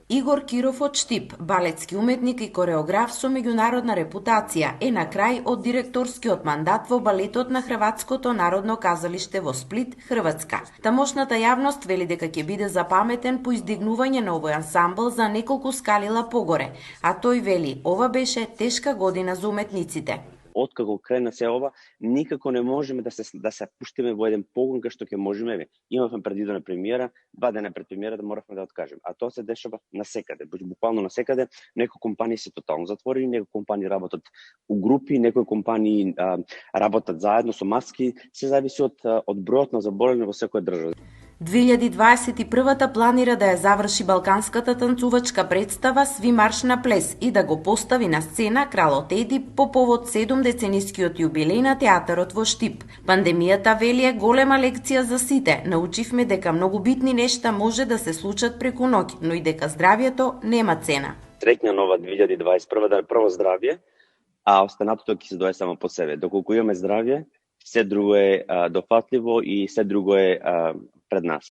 Игор Киров од Штип, балетски уметник и кореограф со меѓународна репутација, е на крај од директорскиот мандат во балетот на Хрватското народно казалиште во Сплит, Хрватска. Тамошната јавност вели дека ќе биде запаметен по издигнување на овој ансамбл за неколку скалила погоре, а тој вели ова беше тешка година за уметниците. Откако крена се ова, никако не можеме да се пуштиме во еден погон кај што ќе можеме. Имавме предвидена премиера, 2 дена пред премиерата моравме да откажеме. А тоа се дешава насекаде, буквално насекаде. Некои компании се тотално затворени, некои компании работат у групи, некои компании работат заедно со маски, се зависи од бројот на заболени во секоја држава. 2021 планира да ја заврши балканската танцувачка представа Сви марш на плес и да го постави на сцена кралот Еди по повод 7-деценискиот јубилеј на театарот во Штип. Пандемијата, вели, е голема лекција за сите. Научивме дека многу битни нешта може да се случат преку ноќ, но и дека здравието нема цена. Среќна нова 2021 да е прво здравје, а останатото ќе се дое само по себе. Доколку имаме здравје, се друго е дофатливо и се друго е пред нас.